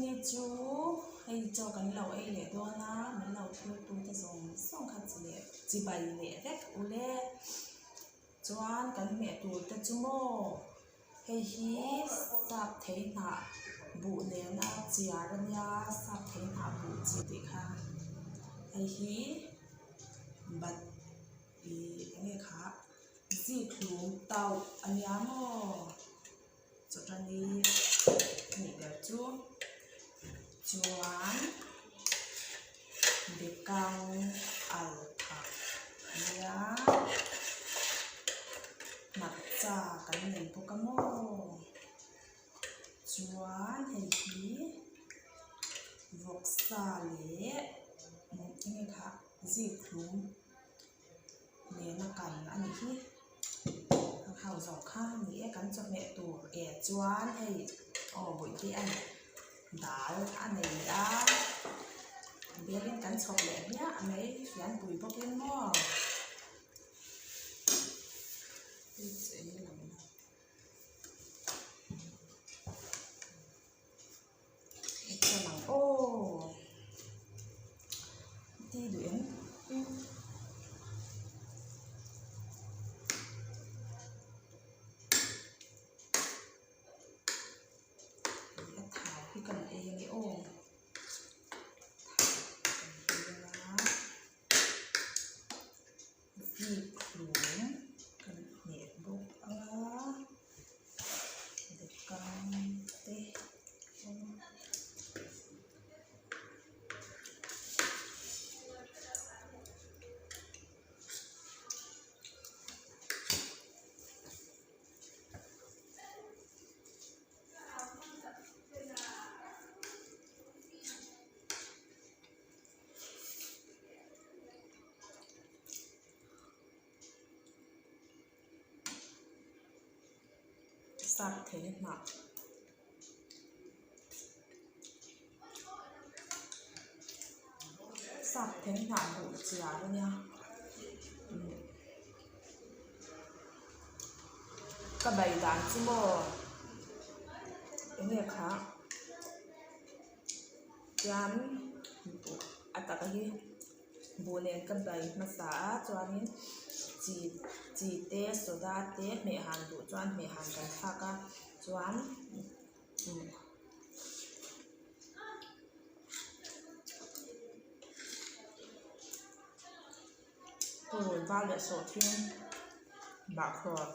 นี่จูไอ้เจ้ากันเราไอ้เหล่ตัวนะมันเราเที่ยวตัวจะส่งขัดเสียจีใบเหล่เล็กอุเล่จวนกันเมียตัวจะจูโม่ไอ้ฮีสับเทน่ะบุเนียนะเจียรัญญาสับเทน่ะบุจีติค่ะไอ้ฮีบัดอีอันนี้ค่ะจีคลุมเตาอันยามอจุดนี้นี่เดี๋ยวจูจวนเด็กกังอัลผักยาหนักจ่ากันหนึ่งโปเกมอนจวนเฮฮีวอกซาเล่นี่ค่ะจีคลุมเนี่ยนักกันอันนี้ที่เขาสองข้างนี้กันจะเมตัวจวนเฮบุญที่อันดาลอันนี้เบี้ยเล่นกันชกแบบเนี้ยอันนี้ยันปุ๋ยพวกเล่นหม้อจะหลังโอ้ที่เดือนถ่ายพี่กันเองนี่โอ้จีบหลุมกันเหนียดบุกเด็กกันเตะสับเทนหนักสับเทนหนักบุเจียด้วยเนี่ยก็ใบด่างจิโม่เนี่ยค่ะยันอัตตะกี้บูเนนกับใบมาสาจวนนี้จีเตโซดาเตเมหันดูจวนเมหันกันทักจวนผู้รู้ว่าเหลือโซที่บาครอด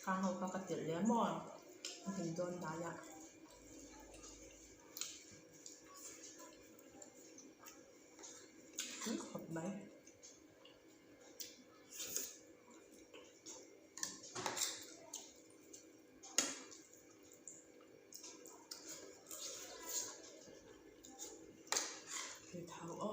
ข้างเขาปกติเลี้ยงหมอนถึงโดนด่าเนี่ยขอบไหมคือเท้าอ้อ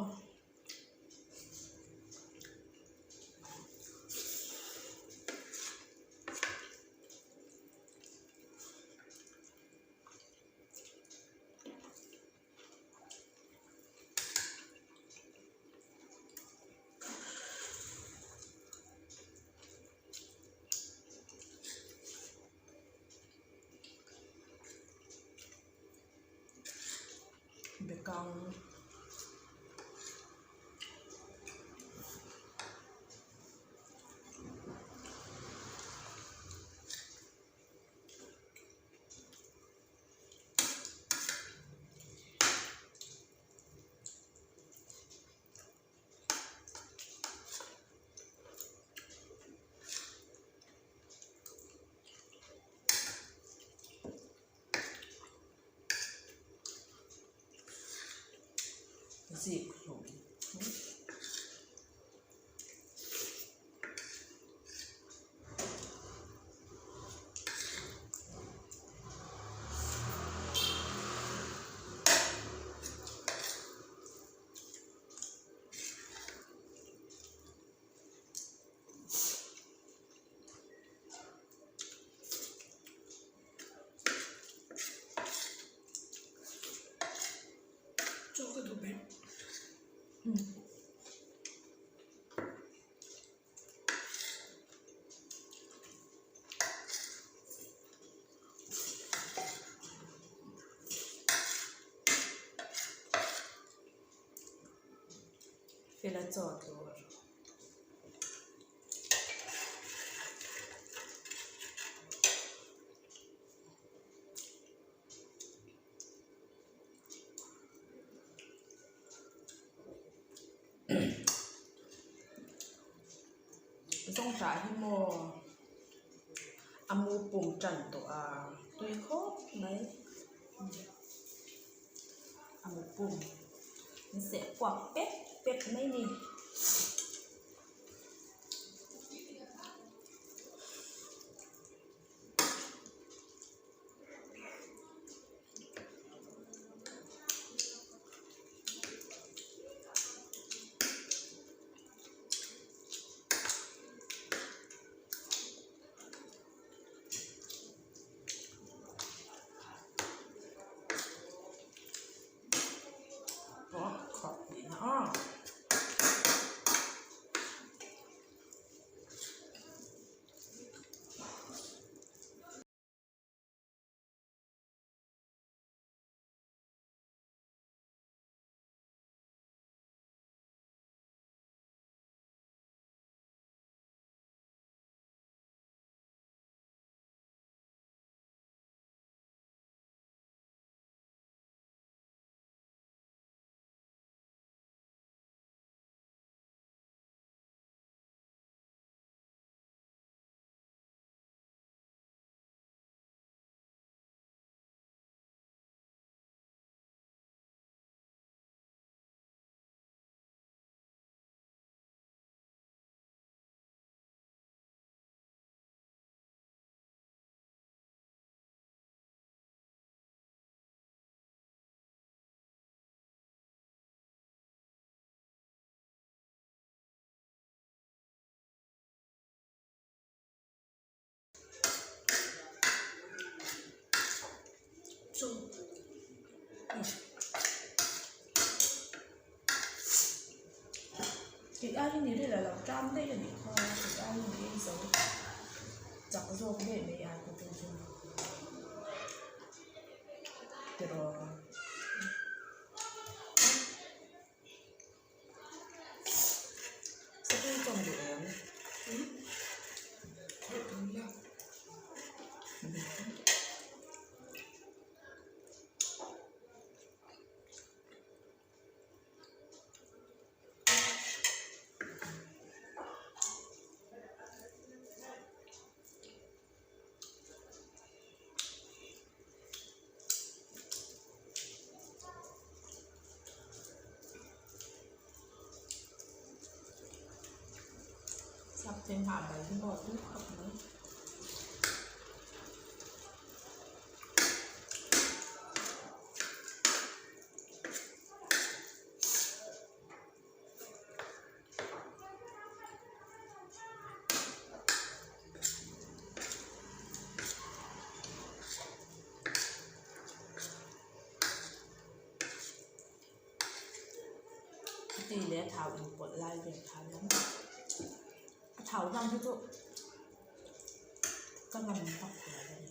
เด็กกังจีบหลุมโจ๊กกระดูกเบ็ด la chọt rồi xong trả hi mò amu pum trần tổ tuy khốt đấy amu pum nó sẽ quạt pép pép mấy đi đó chung thì ai như đây là lòng trăm đây là bị kho thì ai như đây xấu chẳng có rồi cái này ai cũng chung chung từ rồi sẽ đi trồng được sắp thêm hạt đấy thì bỏ nước không nữa tỷ lệ thảo một lại việc thảo lắm thảo răng ví dụ các ngành học của đây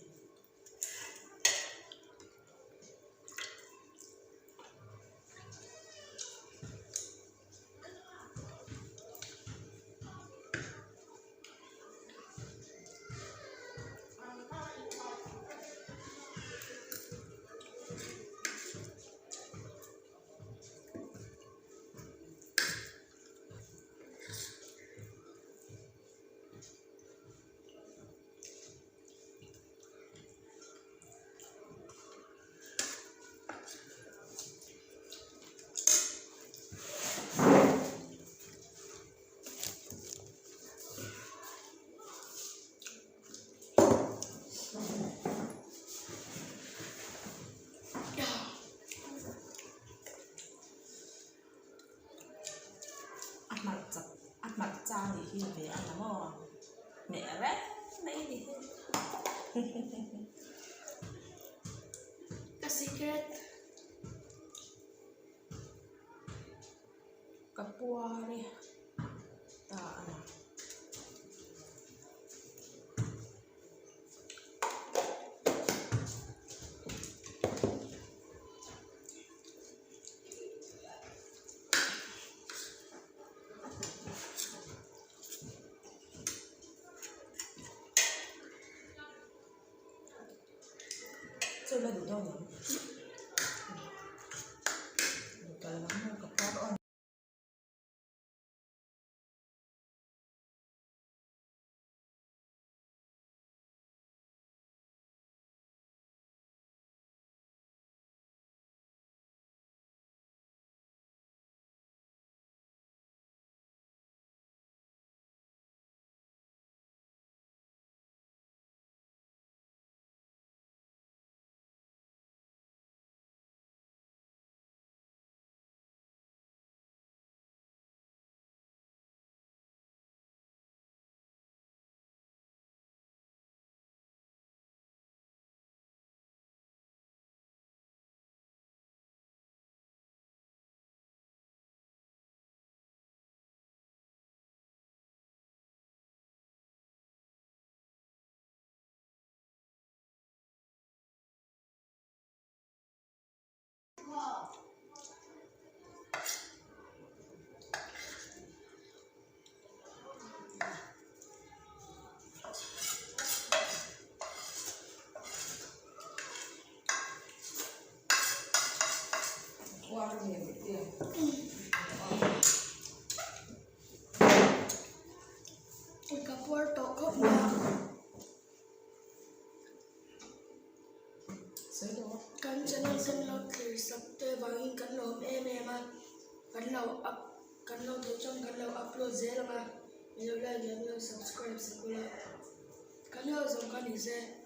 mặt cha thì khi về ăn lắm rồi mẹ rét mấy thì A secret. kapua đi ta chơi là đủ đâu nhỉ cái là mắm cặp cá đó qua cái miệng cái tiền cái Porto không nào sấy đâu kan channel kan lo clear sắp tới vàng kan lo em à kan lo thấy trong kan lo upload dễ lắm à mình lo like mình lo subscribe sẽ có lại kan lo dùng kan đi dễ